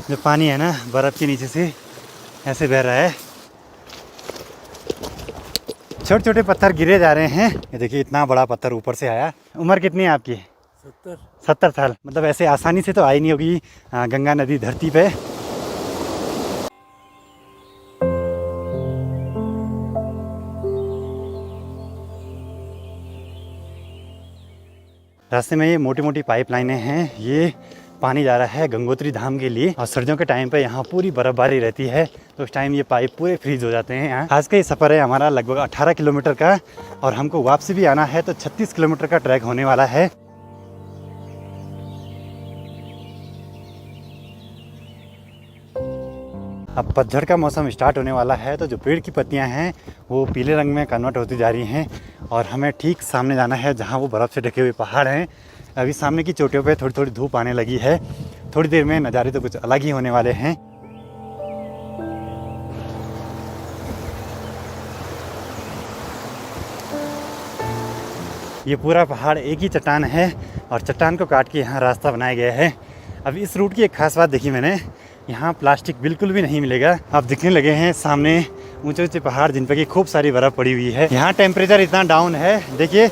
जो पानी है ना बर्फ़ के नीचे से ऐसे बह रहा है। छोटे छोटे पत्थर गिरे जा रहे हैं। ये देखिए इतना बड़ा पत्थर ऊपर से आया। उम्र कितनी है आपकी? 70 साल। मतलब ऐसे आसानी से तो आई नहीं होगी गंगा नदी धरती पे। रास्ते में ये मोटी मोटी पाइपलाइनें हैं। ये पानी जा रहा है गंगोत्री धाम के लिए। और सर्दियों के टाइम पे यहाँ पूरी बर्फबारी रहती है तो उस टाइम ये पाइप पूरे फ्रीज हो जाते हैं यहाँ। आज का ये सफ़र है हमारा लगभग 18 किलोमीटर का और हमको वापसी भी आना है तो 36 किलोमीटर का ट्रैक होने वाला है। अब पतझड़ का मौसम स्टार्ट होने वाला है तो जो पेड़ की पत्तियां हैं वो पीले रंग में कन्वर्ट होती जा रही हैं और हमें ठीक सामने जाना है जहां वो बर्फ़ से ढके हुए पहाड़ हैं। अभी सामने की चोटियों पे थोड़ी थोड़ी धूप आने लगी है। थोड़ी देर में नज़ारे तो कुछ अलग ही होने वाले हैं। ये पूरा पहाड़ एक ही चट्टान है और चट्टान को काट के यहाँ रास्ता बनाया गया है। अब इस रूट की एक खास बात देखी मैंने, यहाँ प्लास्टिक बिल्कुल भी नहीं मिलेगा। अब दिखने लगे हैं सामने ऊंचे ऊंचे पहाड़ जिन पर की खूब सारी बर्फ़ पड़ी हुई है। यहाँ टेम्परेचर इतना डाउन है, देखिए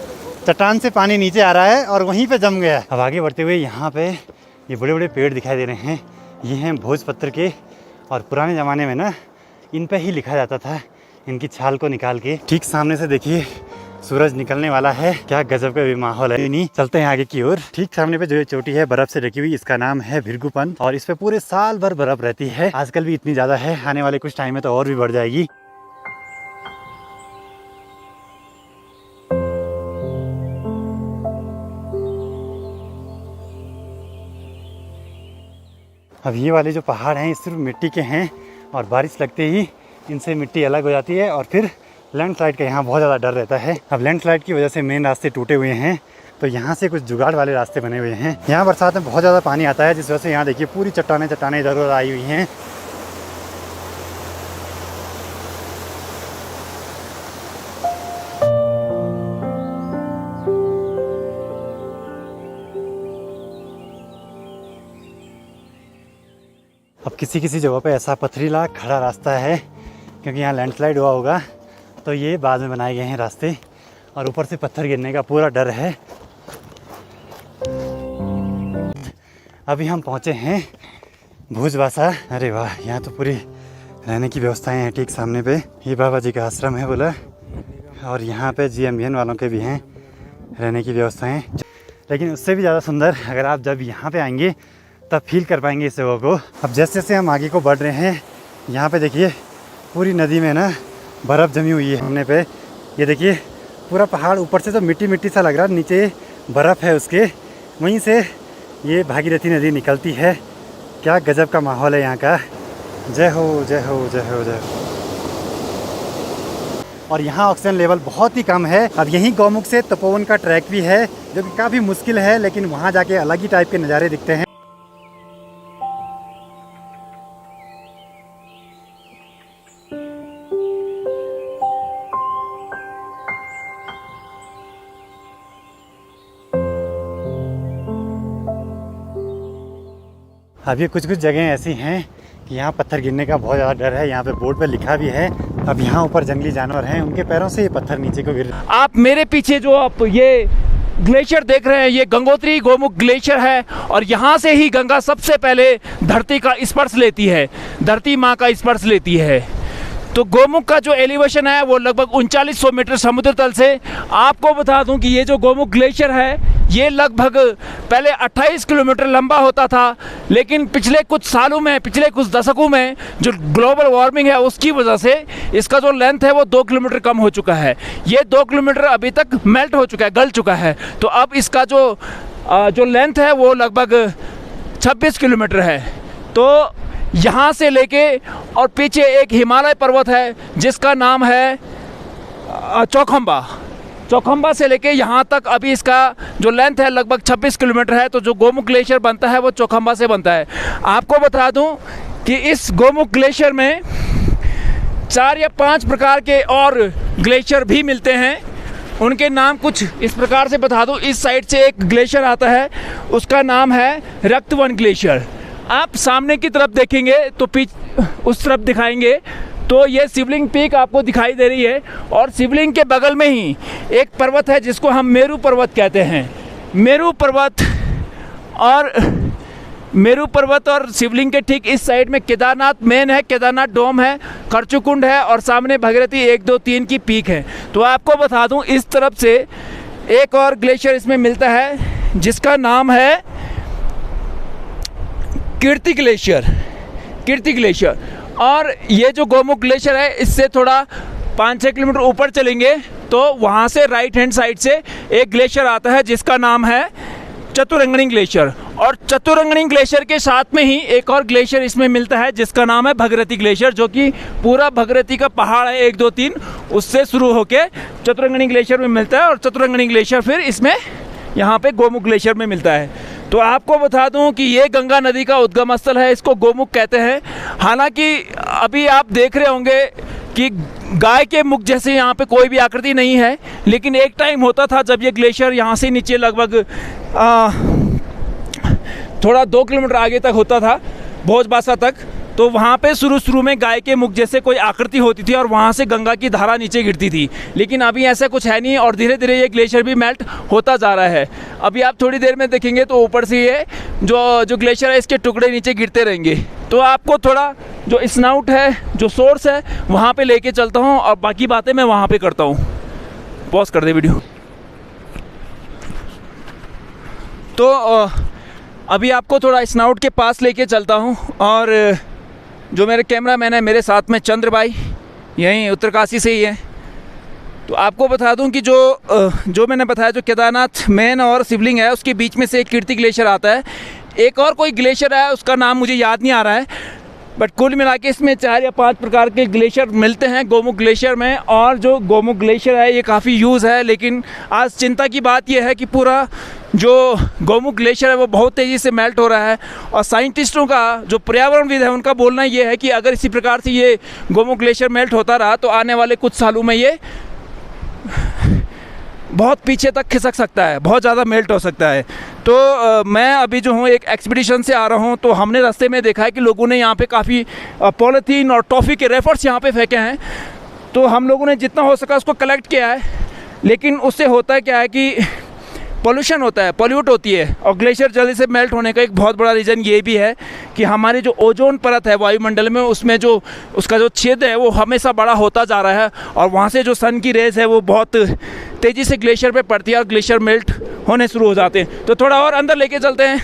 चट्टान से पानी नीचे आ रहा है और वहीं पे जम गया। अब आगे बढ़ते हुए यहाँ पे ये बड़े बड़े पेड़ दिखाई दे रहे हैं। ये हैं भोजपत्र के और पुराने ज़माने में ना इन पे ही लिखा जाता था इनकी छाल को निकाल के। ठीक सामने से देखिए सूरज निकलने वाला है। क्या गजब का भी माहौल है। नहीं चलते हैं आगे की ओर। ठीक सामने पे जो ये चोटी है बर्फ से ढकी हुई, इसका नाम है भृगुपन और इस पे पूरे साल भर बर्फ रहती है। आजकल भी इतनी ज़्यादा है, आने वाले कुछ टाइम में तो और भी बढ़ जाएगी। अब ये वाले जो पहाड़ हैं ये सिर्फ मिट्टी के हैं और बारिश लगते ही इनसे मिट्टी अलग हो जाती है और फिर लैंडस्लाइड का यहाँ बहुत ज़्यादा डर रहता है। अब लैंडस्लाइड की वजह से मेन रास्ते टूटे हुए हैं तो यहाँ से कुछ जुगाड़ वाले रास्ते बने हुए हैं। यहाँ बरसात में बहुत ज़्यादा पानी आता है जिस वजह से यहाँ देखिए पूरी चट्टानें चट्टानें इधर उधर आई हुई हैं। अब किसी किसी जगह पे ऐसा पथरीला खड़ा रास्ता है क्योंकि यहाँ लैंडस्लाइड हुआ होगा तो ये बाद में बनाए गए हैं रास्ते और ऊपर से पत्थर गिरने का पूरा डर है। अभी हम पहुँचे हैं भुजवासा। अरे वाह, यहाँ तो पूरी रहने की व्यवस्थाएं हैं। ठीक सामने पे ये बाबा जी का आश्रम है बोला और यहाँ पे GMBN वालों के भी हैं रहने की व्यवस्थाएं। लेकिन उससे भी ज़्यादा सुंदर अगर आप जब यहाँ पे आएंगे तब फील कर पाएंगे इस जगह को। अब जैसे जैसे हम आगे को बढ़ रहे हैं यहाँ पे देखिए पूरी नदी में ना बर्फ़ जमी हुई है सामने पे। ये देखिए पूरा पहाड़ ऊपर से तो मिट्टी मिट्टी सा लग रहा है, नीचे बर्फ़ है उसके, वहीं से ये भागीरथी नदी निकलती है। क्या गजब का माहौल है यहाँ का। जय हो जय हो जय हो जय हो। और यहाँ ऑक्सीजन लेवल बहुत ही कम है। अब यहीं गौमुख से तपोवन का ट्रैक भी है जो कि काफ़ी मुश्किल है लेकिन वहाँ जाके अलग ही टाइप के नज़ारे दिखते हैं। अब ये कुछ कुछ जगह ऐसी हैं कि यहाँ पत्थर गिरने का बहुत ज़्यादा डर है। यहाँ पे बोर्ड पे लिखा भी है। अब यहाँ ऊपर जंगली जानवर हैं, उनके पैरों से ये पत्थर नीचे को गिर। आप मेरे पीछे जो आप ये ग्लेशियर देख रहे हैं ये गंगोत्री गोमुख ग्लेशियर है और यहाँ से ही गंगा सबसे पहले धरती का स्पर्श लेती है, धरती माँ का स्पर्श लेती है। तो गोमुख का जो एलिवेशन है वो लगभग 3900 मीटर समुद्र तल से। आपको बता दूं कि ये जो गोमुख ग्लेशियर है ये लगभग पहले 28 किलोमीटर लंबा होता था लेकिन पिछले कुछ सालों में, पिछले कुछ दशकों में जो ग्लोबल वार्मिंग है उसकी वजह से इसका जो लेंथ है वो 2 किलोमीटर कम हो चुका है। ये 2 किलोमीटर अभी तक मेल्ट हो चुका है, गल चुका है। तो अब इसका जो लेंथ है वो लगभग 26 किलोमीटर है। तो यहाँ से लेके और पीछे एक हिमालय पर्वत है जिसका नाम है चौखंबा। चौखंबा से लेके यहाँ तक अभी इसका जो लेंथ है लगभग 26 किलोमीटर है। तो जो गोमुख ग्लेशियर बनता है वो चौखंबा से बनता है। आपको बता दूं कि इस गोमुख ग्लेशियर में 4 या 5 प्रकार के और ग्लेशियर भी मिलते हैं। उनके नाम कुछ इस प्रकार से बता दूं। इस साइड से एक ग्लेशियर आता है, उसका नाम है रक्तवन ग्लेशियर आप सामने की तरफ देखेंगे तो उस तरफ दिखाएंगे तो ये शिवलिंग पीक आपको दिखाई दे रही है, और शिवलिंग के बगल में ही एक पर्वत है जिसको हम मेरू पर्वत कहते हैं। मेरू पर्वत और शिवलिंग के ठीक इस साइड में केदारनाथ मेन है, केदारनाथ डोम है, खरचुकुंड है, और सामने भगीरथी 1, 2, 3 की पीक है। तो आपको बता दूं, इस तरफ से एक और ग्लेशियर इसमें मिलता है जिसका नाम है कीर्ति ग्लेशियर। और ये जो गोमुख ग्लेशियर है, इससे थोड़ा 5-6 किलोमीटर ऊपर चलेंगे तो वहाँ से राइट हैंड साइड से एक ग्लेशियर आता है जिसका नाम है चतुरंगिनी ग्लेशियर। और चतुरंगिनी ग्लेशियर के साथ में ही एक और ग्लेशियर इसमें मिलता है जिसका नाम है भगीरथी ग्लेशियर, जो कि पूरा भगीरथी का पहाड़ है 1, 2, 3, उससे शुरू होके चतुरंगिनी ग्लेशियर में मिलता है, और चतुरंगिनी ग्लेशियर फिर इसमें यहाँ पे गोमुख ग्लेशियर में मिलता है। तो आपको बता दूं कि ये गंगा नदी का उद्गम स्थल है, इसको गोमुख कहते हैं। हालांकि अभी आप देख रहे होंगे कि गाय के मुख जैसे यहाँ पे कोई भी आकृति नहीं है, लेकिन एक टाइम होता था जब ये ग्लेशियर यहाँ से नीचे लगभग थोड़ा 2 किलोमीटर आगे तक होता था, भोजबासा तक, तो वहाँ पे शुरू में गाय के मुख जैसे कोई आकृति होती थी और वहाँ से गंगा की धारा नीचे गिरती थी। लेकिन अभी ऐसा कुछ है नहीं, और धीरे धीरे ये ग्लेशियर भी मेल्ट होता जा रहा है। अभी आप थोड़ी देर में देखेंगे तो ऊपर से ये जो ग्लेशियर है इसके टुकड़े नीचे गिरते रहेंगे। तो आपको थोड़ा जो स्नाउट है, जो सोर्स है, वहाँ पर लेके चलता हूँ, और बाकी बातें मैं वहाँ पर करता हूँ। पॉज कर दे वीडियो। तो अभी आपको थोड़ा स्नाउट के पास लेके चलता हूँ, और जो मेरे कैमरामैन है मेरे साथ में चंद्र भाई, यहीं उत्तरकाशी से ही है। तो आपको बता दूं कि जो मैंने बताया, जो केदारनाथ मेन और शिवलिंग है उसके बीच में से एक कीर्ति ग्लेशियर आता है। एक और कोई ग्लेशियर है, उसका नाम मुझे याद नहीं आ रहा है, बट कुल मिला के इसमें 4 या 5 प्रकार के ग्लेशियर मिलते हैं गोमुख ग्लेशियर में। और जो गोमुख ग्लेशियर है ये काफ़ी यूज़ है, लेकिन आज चिंता की बात यह है कि पूरा जो गोमुख ग्लेशियर है वो बहुत तेज़ी से मेल्ट हो रहा है। और साइंटिस्टों का, जो पर्यावरणविद है, उनका बोलना ये है कि अगर इसी प्रकार से ये गोमुख ग्लेशियर मेल्ट होता रहा तो आने वाले कुछ सालों में ये बहुत पीछे तक खिसक सकता है, बहुत ज़्यादा मेल्ट हो सकता है। तो मैं अभी जो हूँ एक एक्सपीडिशन से आ रहा हूँ, तो हमने रास्ते में देखा है कि लोगों ने यहाँ पे काफ़ी पॉलीथीन और टॉफ़ी के रेफर्स यहाँ पे फेंके हैं। तो हम लोगों ने जितना हो सका उसको कलेक्ट किया है, लेकिन उससे होता क्या है कि पोल्यूशन होता है, पॉल्यूट होती है। और ग्लेशियर जल्दी से मेल्ट होने का एक बहुत बड़ा रीज़न ये भी है कि हमारी जो ओजोन परत है वायुमंडल में, उसमें जो उसका जो छेद है वो हमेशा बड़ा होता जा रहा है, और वहाँ से जो सन की रेज़ है वो बहुत तेज़ी से ग्लेशियर पे पड़ती है और ग्लेशियर मेल्ट होने शुरू हो जाते हैं। तो थोड़ा और अंदर लेके चलते हैं।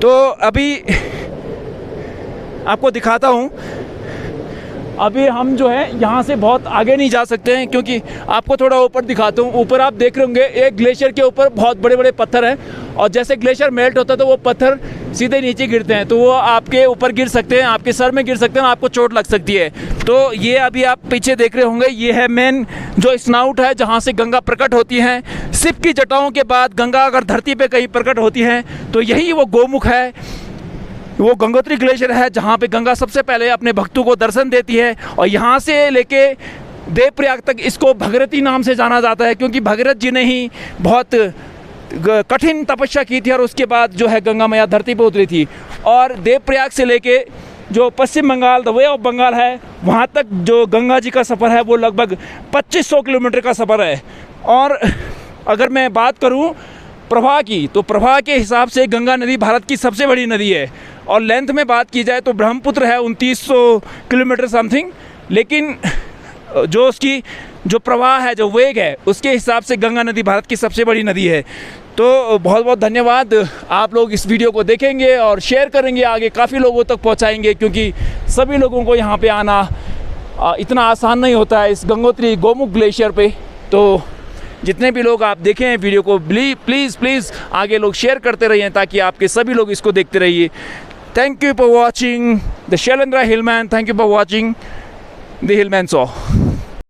तो अभी आपको दिखाता हूँ। अभी हम जो है यहाँ से बहुत आगे नहीं जा सकते हैं, क्योंकि आपको थोड़ा ऊपर दिखाता हूँ। ऊपर आप देख रहे होंगे एक ग्लेशियर के ऊपर बहुत बड़े बड़े पत्थर हैं, और जैसे ग्लेशियर मेल्ट होता है तो वो पत्थर सीधे नीचे गिरते हैं, तो वो आपके ऊपर गिर सकते हैं, आपके सर में गिर सकते हैं, आपको चोट लग सकती है। तो ये अभी आप पीछे देख रहे होंगे, ये है मेन जो स्नाउट है जहाँ से गंगा प्रकट होती है। शिव की जटाओं के बाद गंगा अगर धरती पर कहीं प्रकट होती है तो यही वो गोमुख है, वो गंगोत्री ग्लेशियर है, जहाँ पे गंगा सबसे पहले अपने भक्तों को दर्शन देती है। और यहाँ से लेके देवप्रयाग तक इसको भगीरथी नाम से जाना जाता है, क्योंकि भगीरथ जी ने ही बहुत कठिन तपस्या की थी और उसके बाद जो है गंगा मैया धरती पर उतरी थी। और देवप्रयाग से लेके जो Paschim Bengal, the bay of Bengal है, वहाँ तक जो गंगा जी का सफ़र है वो लगभग 2500 किलोमीटर का सफ़र है। और अगर मैं बात करूँ प्रवाह की, तो प्रवाह के हिसाब से गंगा नदी भारत की सबसे बड़ी नदी है। और लेंथ में बात की जाए तो ब्रह्मपुत्र है 2900 किलोमीटर समथिंग, लेकिन जो उसकी जो प्रवाह है, जो वेग है, उसके हिसाब से गंगा नदी भारत की सबसे बड़ी नदी है। तो बहुत बहुत धन्यवाद। आप लोग इस वीडियो को देखेंगे और शेयर करेंगे, आगे काफ़ी लोगों तक पहुंचाएंगे, क्योंकि सभी लोगों को यहाँ पे आना इतना आसान नहीं होता है इस गंगोत्री गोमुख ग्लेशियर पे। तो जितने भी लोग आप देखें वीडियो को, प्लीज़ आगे लोग शेयर करते रहिए, ताकि आपके सभी लोग इसको देखते रहिए। Thank you for watching the Shailendra Hillman. Thank you for watching the Hillman Show.